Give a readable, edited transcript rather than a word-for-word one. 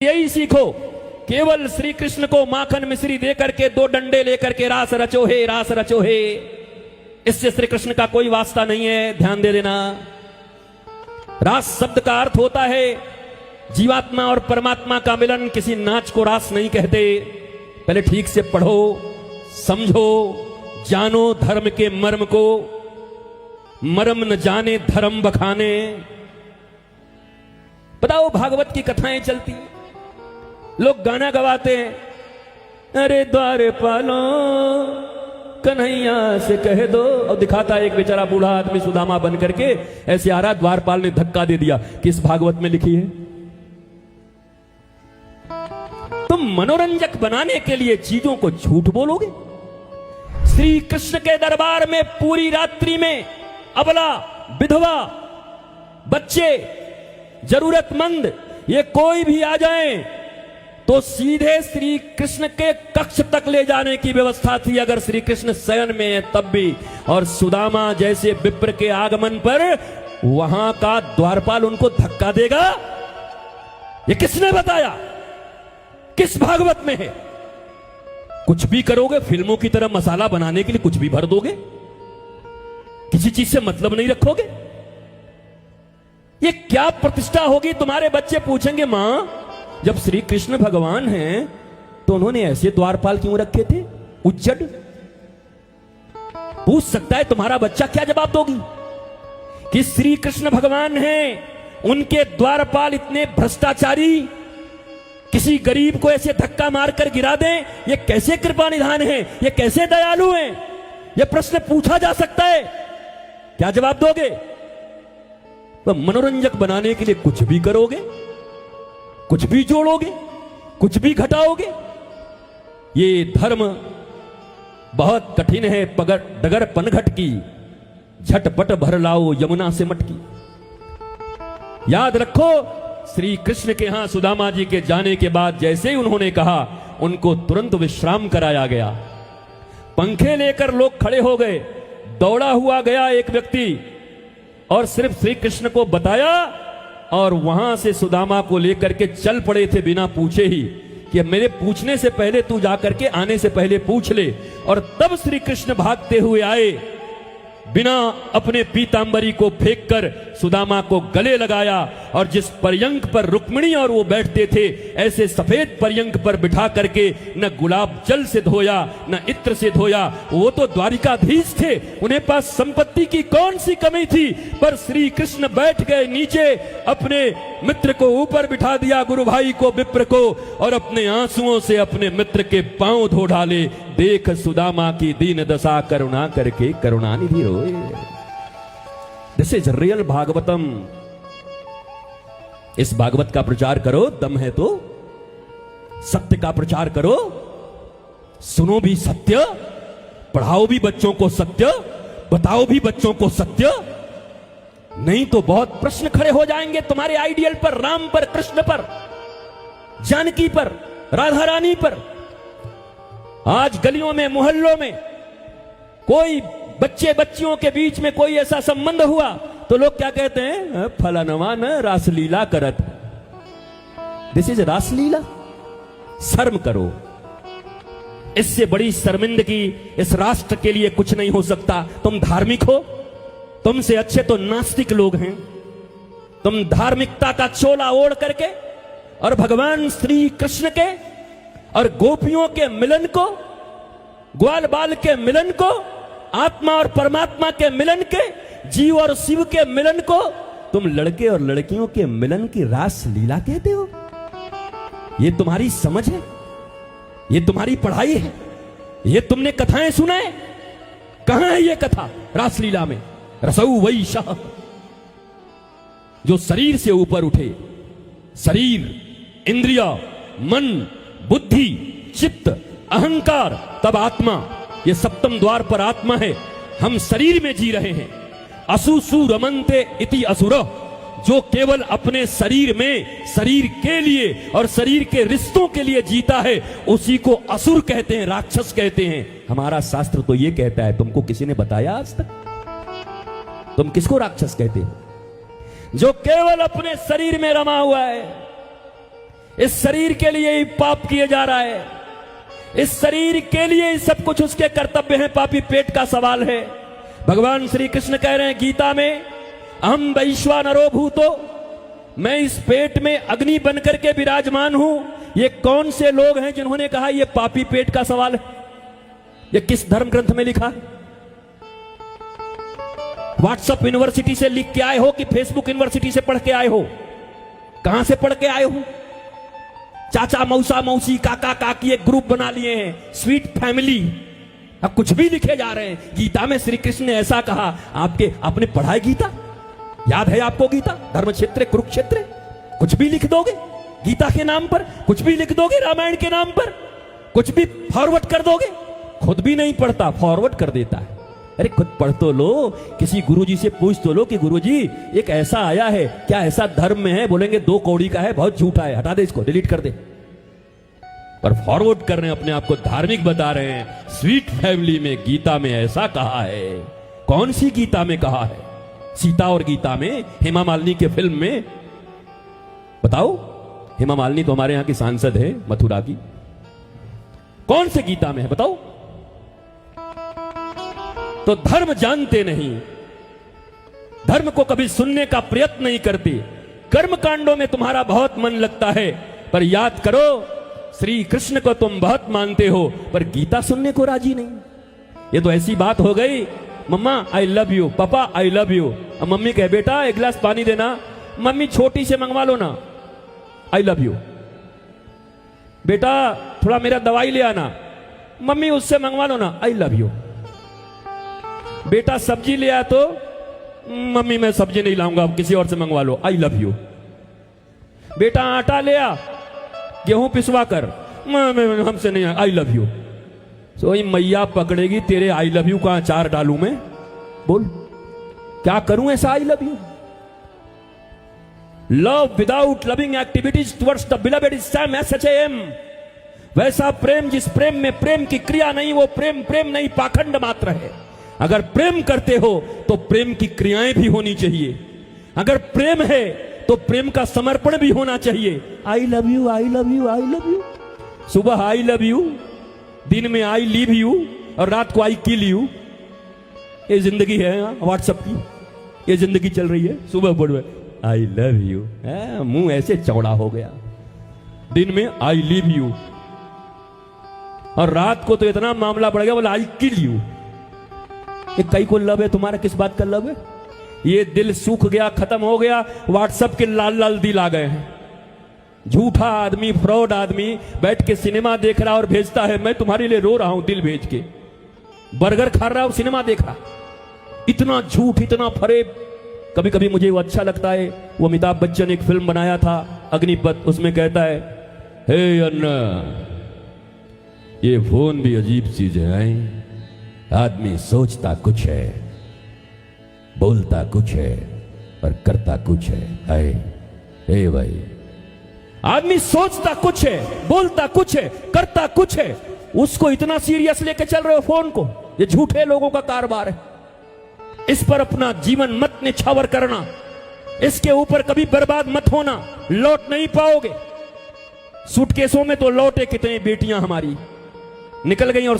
यही सीखो। केवल श्री कृष्ण को माखन मिश्री दे करके दो डंडे लेकर के रास रचो हे, रास रचो हे, इससे श्री कृष्ण का कोई वास्ता नहीं है। ध्यान दे देना। रास शब्द का अर्थ होता है जीवात्मा और परमात्मा का मिलन। किसी नाच को रास नहीं कहते। पहले ठीक से पढ़ो, समझो, जानो धर्म के मर्म को। मर्म न जाने धर्म बखाने। बताओ, भागवत की कथाएं चलती, लोग गाना गवाते हैं, अरे द्वारपालो कन्हैया से कह दो, और दिखाता है एक बेचारा बूढ़ा आदमी सुदामा बन करके ऐसे आ रहा। द्वारपाल ने धक्का दे दिया। किस भागवत में लिखी है? तुम मनोरंजक बनाने के लिए चीजों को झूठ बोलोगे। श्री कृष्ण के दरबार में पूरी रात्रि में अबला, विधवा, बच्चे, जरूरतमंद, ये कोई भी आ जाएं तो सीधे श्री कृष्ण के कक्ष तक ले जाने की व्यवस्था थी, अगर श्री कृष्ण शयन में है तब भी। और सुदामा जैसे विप्र के आगमन पर वहां का द्वारपाल उनको धक्का देगा? ये किसने बताया? किस भागवत में है? कुछ भी करोगे, फिल्मों की तरह मसाला बनाने के लिए कुछ भी भर दोगे, किसी चीज से मतलब नहीं रखोगे। ये क्या प्रतिष्ठा होगी? तुम्हारे बच्चे पूछेंगे, मां जब श्री कृष्ण भगवान हैं तो उन्होंने ऐसे द्वारपाल क्यों रखे थे उज्जड? पूछ सकता है तुम्हारा बच्चा। क्या जवाब दोगी कि श्री कृष्ण भगवान हैं, उनके द्वारपाल इतने भ्रष्टाचारी, किसी गरीब को ऐसे धक्का मारकर गिरा दें? ये कैसे कृपा निधान है? ये कैसे दयालु हैं? ये प्रश्न पूछा जा सकता है। क्या जवाब दोगे? तो मनोरंजक बनाने के लिए कुछ भी करोगे, कुछ भी जोड़ोगे, कुछ भी घटाओगे। ये धर्म बहुत कठिन है। डगर पनघट की, झटपट भर लाओ यमुना से मटकी। याद रखो, श्री कृष्ण के यहां सुदामा जी के जाने के बाद जैसे ही उन्होंने कहा, उनको तुरंत विश्राम कराया गया। पंखे लेकर लोग खड़े हो गए। दौड़ा हुआ गया एक व्यक्ति और सिर्फ श्री कृष्ण को बताया, और वहां से सुदामा को लेकर के चल पड़े थे बिना पूछे ही, कि मेरे पूछने से पहले तू जाकर के आने से पहले पूछ ले। और तब श्री कृष्ण भागते हुए आए, बिना अपने पीतांबरी को फेंककर सुदामा को गले लगाया, और जिस पर्यंक पर रुक्मिणी और वो बैठते थे, ऐसे सफेद पर्यंक पर बिठा करके न गुलाब जल से धोया, न इत्र से धोया। वो तो द्वारिकाधीश थे, उन्हें पास संपत्ति की कौन सी कमी थी? पर श्री कृष्ण बैठ गए नीचे, अपने मित्र को ऊपर बिठा दिया, गुरु भाई को, विप्र को, और अपने आंसुओं से अपने मित्र के पांव धो डाले। देख सुदामा की दीन दशा, करुणा करके करुणानिधि रोए। This is real Bhagavatam. इस भागवत का प्रचार करो, दम है तो। सत्य का प्रचार करो, सुनो भी सत्य, पढ़ाओ भी बच्चों को सत्य, बताओ भी बच्चों को सत्य। नहीं तो बहुत प्रश्न खड़े हो जाएंगे तुम्हारे आइडियल पर, राम पर, कृष्ण पर, जानकी पर, राधा रानी पर। आज गलियों में, मोहल्लों में कोई बच्चे बच्चियों के बीच में कोई ऐसा संबंध हुआ तो लोग क्या कहते हैं? फलानवा न रासलीला करत। दिस इज रासलीला। शर्म करो। इससे बड़ी शर्मिंदगी इस राष्ट्र के लिए कुछ नहीं हो सकता। तुम धार्मिक हो, तुमसे अच्छे तो नास्तिक लोग हैं। तुम धार्मिकता का चोला ओढ़ करके और भगवान श्री कृष्ण के और गोपियों के मिलन को, ग्वाल बाल के मिलन को, आत्मा और परमात्मा के मिलन के, जीव और शिव के मिलन को तुम लड़के और लड़कियों के मिलन की रास लीला कहते हो? ये तुम्हारी समझ है? ये तुम्हारी पढ़ाई है? ये तुमने कथाएं सुनाए? कहां है ये कथा रासलीला में? रसौ वै शाह, जो शरीर से ऊपर उठे, शरीर, इंद्रिया, मन, बुद्धि, चित्त, अहंकार, तब आत्मा। ये सप्तम द्वार पर आत्मा है। हम शरीर में जी रहे हैं। असुसु रमन्ते इति असुर, जो केवल अपने शरीर में, शरीर के लिए और शरीर के रिश्तों के लिए जीता है, उसी को असुर कहते हैं, राक्षस कहते हैं। हमारा शास्त्र तो ये कहता है। तुमको किसी ने बताया आज तक? तुम किसको राक्षस कहते हो? जो केवल अपने शरीर में रमा हुआ है, इस शरीर के लिए ही पाप किए जा रहा है, इस शरीर के लिए ही सब कुछ उसके कर्तव्य हैं। पापी पेट का सवाल है। भगवान श्री कृष्ण कह रहे हैं गीता में, अहम वैश्वानरो भूतो, मैं इस पेट में अग्नि बनकर के विराजमान हूं। ये कौन से लोग हैं जिन्होंने कहा ये पापी पेट का सवाल है? ये किस धर्म ग्रंथ में लिखा है? व्हाट्सएप यूनिवर्सिटी से लिख के आए हो कि फेसबुक यूनिवर्सिटी से पढ़ के आए हो? कहां से पढ़ के आए हो? चाचा मौसा मौसी काका काकी एक ग्रुप बना लिए हैं, स्वीट फैमिली। अब कुछ भी लिखे जा रहे हैं। गीता में श्री कृष्ण ने ऐसा कहा। आपने पढ़ा है गीता? याद है आपको गीता? धर्म क्षेत्र कुरुक्षेत्र, कुछ भी लिख दोगे गीता के नाम पर, कुछ भी लिख दोगे रामायण के नाम पर, कुछ भी फॉरवर्ड कर दोगे। खुद भी नहीं पढ़ता, फॉरवर्ड कर देता है। अरे खुद पढ़ तो लो, किसी गुरुजी से पूछ तो लो कि गुरुजी एक ऐसा आया है, क्या ऐसा धर्म में है? बोलेंगे 2 कौड़ी का है, बहुत झूठा है, हटा दे इसको, डिलीट कर दे। पर फॉरवर्ड कर रहे हैं, अपने आप को धार्मिक बता रहे हैं। स्वीट फैमिली में गीता में ऐसा कहा है। कौन सी गीता में कहा है? सीता और गीता में, हेमा मालिनी के फिल्म में? बताओ, हेमा मालिनी तो हमारे यहां की सांसद है मथुरा की। कौन से गीता में है बताओ? तो धर्म जानते नहीं, धर्म को कभी सुनने का प्रयत्न नहीं करते। कर्म कांडों में तुम्हारा बहुत मन लगता है, पर याद करो श्री कृष्ण को तुम बहुत मानते हो, पर गीता सुनने को राजी नहीं। ये तो ऐसी बात हो गई, मम्मा आई लव यू, पापा आई लव यू। अब मम्मी कहे बेटा 1 गिलास पानी देना, मम्मी छोटी से मंगवा लो ना, आई लव यू। बेटा थोड़ा मेरा दवाई ले आना, मम्मी उससे मंगवा लो ना, आई लव यू। बेटा सब्जी ले आया तो मम्मी मैं सब्जी नहीं लाऊंगा, अब किसी और से मंगवा लो, आई लव यू। बेटा आटा ले आ, गेहूं पिसवा कर, हमसे नहीं, आई लव यू। सो मैया पकड़ेगी तेरे आई लव यू का अचार डालूं मैं? बोल क्या करूं ऐसा I love you? Love without loving activities towards the beloved is same as such am. वैसा प्रेम जिस प्रेम में प्रेम की क्रिया नहीं, वो प्रेम प्रेम नहीं, पाखंड मात्र है। अगर प्रेम करते हो तो प्रेम की क्रियाएं भी होनी चाहिए। अगर प्रेम है तो प्रेम का समर्पण भी होना चाहिए। आई love you, I love you, I love you. सुबह आई लव यू, दिन में आई लीव यू, और रात को आई किल यू। ये जिंदगी है व्हाट्सएप की, ये जिंदगी चल रही है। सुबह बोल आई लव यू, मुंह ऐसे चौड़ा हो गया। दिन में आई लीव यू, और रात को तो इतना मामला बढ़ गया, बोला आई किल यू। कई को लव है तुम्हारा, किस बात का लव है? ये दिल सूख गया, खत्म हो गया। व्हाट्सएप के लाल लाल दिल आ गए हैं। झूठा आदमी, फ्रॉड आदमी बैठ के सिनेमा देख रहा और भेजता है मैं तुम्हारे लिए रो रहा हूं, दिल भेज के। बर्गर खा रहा और सिनेमा देख रहा। इतना झूठ, इतना फरेब। कभी कभी मुझे वो अच्छा लगता है, वो अमिताभ बच्चन एक फिल्म बनाया था अग्निपथ, उसमें कहता है हे अन्ना ये फोन भी अजीब चीज है। आदमी सोचता कुछ है, बोलता कुछ है, और करता कुछ है। हे भाई, आदमी सोचता कुछ है, बोलता कुछ है, करता कुछ है, उसको इतना सीरियस लेके चल रहे हो फोन को? ये झूठे लोगों का कारोबार है। इस पर अपना जीवन मत निछावर करना, इसके ऊपर कभी बर्बाद मत होना, लौट नहीं पाओगे। सूटकेसों में तो लौटे कितनी बेटियां हमारी निकल गई और